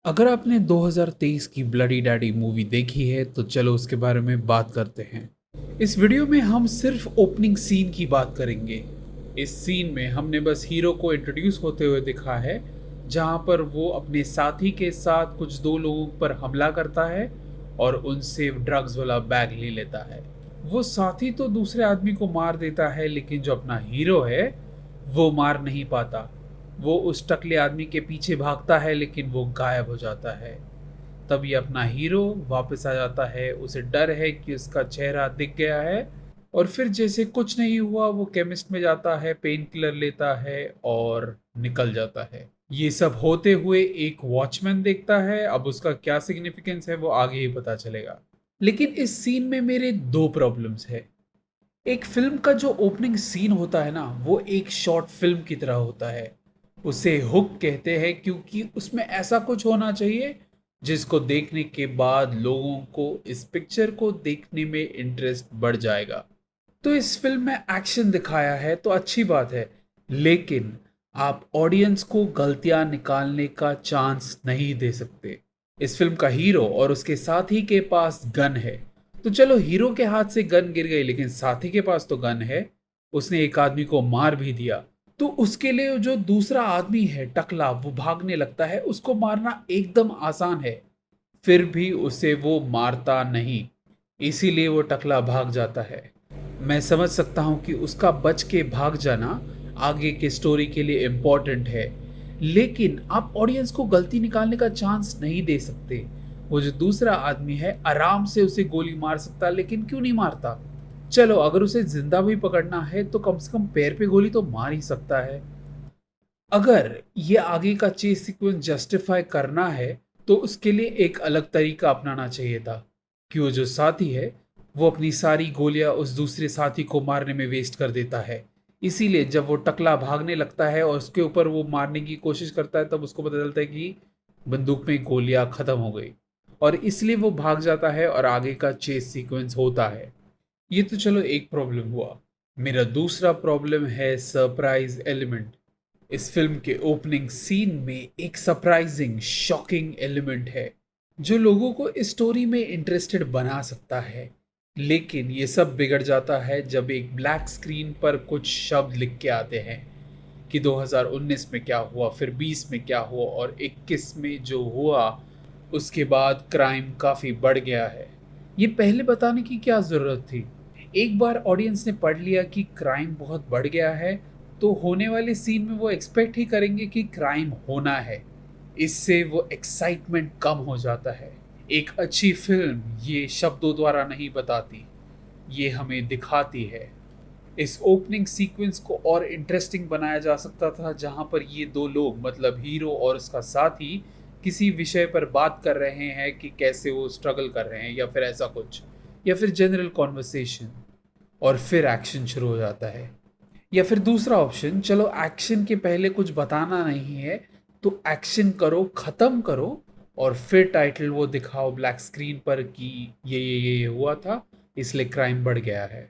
अगर आपने 2023 की ब्लडी डैडी मूवी देखी है तो चलो उसके बारे में बात करते हैं। इस वीडियो में हम सिर्फ ओपनिंग सीन की बात करेंगे। इस सीन में हमने बस हीरो को इंट्रोड्यूस होते हुए दिखा है, जहां पर वो अपने साथी के साथ कुछ दो लोगों पर हमला करता है और उनसे ड्रग्स वाला बैग ले लेता है। वो साथी तो दूसरे आदमी को मार देता है, लेकिन जो अपना हीरो है वो मार नहीं पाता। वो उस टकले आदमी के पीछे भागता है, लेकिन वो गायब हो जाता है। तभी अपना हीरो वापस आ जाता है। उसे डर है कि उसका चेहरा दिख गया है, और फिर जैसे कुछ नहीं हुआ वो केमिस्ट में जाता है, पेन किलर लेता है और निकल जाता है। ये सब होते हुए एक वॉचमैन देखता है। अब उसका क्या सिग्निफिकेंस है वो आगे ही पता चलेगा। लेकिन इस सीन में मेरे दो प्रॉब्लम्स है। एक फिल्म का जो ओपनिंग सीन होता है ना, वो एक शॉर्ट फिल्म की तरह होता है। उसे हुक कहते हैं क्योंकि उसमें ऐसा कुछ होना चाहिए जिसको देखने के बाद लोगों को इस पिक्चर को देखने में इंटरेस्ट बढ़ जाएगा। तो इस फिल्म में एक्शन दिखाया है तो अच्छी बात है, लेकिन आप ऑडियंस को गलतियां निकालने का चांस नहीं दे सकते। इस फिल्म का हीरो और उसके साथी के पास गन है, तो चलो हीरो के हाथ से गन गिर गई, लेकिन साथी के पास तो गन है। उसने एक आदमी को मार भी दिया, तो उसके लिए जो दूसरा आदमी है टकला, वो भागने लगता है। उसको मारना एकदम आसान है, फिर भी उसे वो मारता नहीं, इसीलिए वो टकला भाग जाता है। मैं समझ सकता हूँ कि उसका बच के भाग जाना आगे के स्टोरी के लिए इम्पोर्टेंट है, लेकिन आप ऑडियंस को गलती निकालने का चांस नहीं दे सकते। वो जो दूसरा आदमी है आराम से उसे गोली मार सकता, लेकिन क्यों नहीं मारता? चलो अगर उसे जिंदा भी पकड़ना है तो कम से कम पैर पे गोली तो मार ही सकता है। अगर ये आगे का चेस सीक्वेंस जस्टिफाई करना है तो उसके लिए एक अलग तरीका अपनाना चाहिए था कि वो जो साथी है वो अपनी सारी गोलियां उस दूसरे साथी को मारने में वेस्ट कर देता है। इसीलिए जब वो टकला भागने लगता है और उसके ऊपर वो मारने की कोशिश करता है, तब उसको पता चलता है कि बंदूक में गोलियां खत्म हो गई, और इसलिए वो भाग जाता है और आगे का चेस सीक्वेंस होता है। ये तो चलो एक प्रॉब्लम हुआ। मेरा दूसरा प्रॉब्लम है सरप्राइज एलिमेंट। इस फिल्म के ओपनिंग सीन में एक सरप्राइजिंग शॉकिंग एलिमेंट है जो लोगों को इस स्टोरी में इंटरेस्टेड बना सकता है, लेकिन ये सब बिगड़ जाता है जब एक ब्लैक स्क्रीन पर कुछ शब्द लिख के आते हैं कि 2019 में क्या हुआ, फिर 20 में क्या हुआ, और 21 में जो हुआ उसके बाद क्राइम काफ़ी बढ़ गया है। ये पहले बताने की क्या ज़रूरत थी? एक बार ऑडियंस ने पढ़ लिया कि क्राइम बहुत बढ़ गया है, तो होने वाले सीन में वो एक्सपेक्ट ही करेंगे कि क्राइम होना है। इससे वो एक्साइटमेंट कम हो जाता है। एक अच्छी फिल्म ये शब्दों द्वारा नहीं बताती, ये हमें दिखाती है। इस ओपनिंग सीक्वेंस को और इंटरेस्टिंग बनाया जा सकता था, जहां पर ये दो लोग मतलब हीरो और उसका साथी किसी विषय पर बात कर रहे हैं कि कैसे वो स्ट्रगल कर रहे हैं, या फिर ऐसा कुछ, या फिर जनरल कॉन्वर्सेशन, और फिर एक्शन शुरू हो जाता है। या फिर दूसरा ऑप्शन, चलो एक्शन के पहले कुछ बताना नहीं है तो एक्शन करो, खत्म करो, और फिर टाइटल वो दिखाओ ब्लैक स्क्रीन पर कि ये हुआ था, इसलिए क्राइम बढ़ गया है।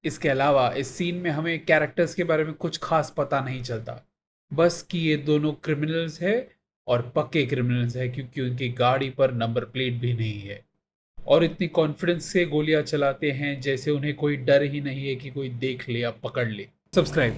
इसके अलावा इस सीन में हमें कैरेक्टर्स के बारे में कुछ खास पता नहीं चलता, बस कि ये दोनों क्रिमिनल्स है, और पक्के क्रिमिनल्स है क्योंकि उनकी गाड़ी पर नंबर प्लेट भी नहीं है। और इतनी कॉन्फिडेंस से गोलियां चलाते हैं जैसे उन्हें कोई डर ही नहीं है कि कोई देख ले या पकड़ ले। सब्सक्राइब।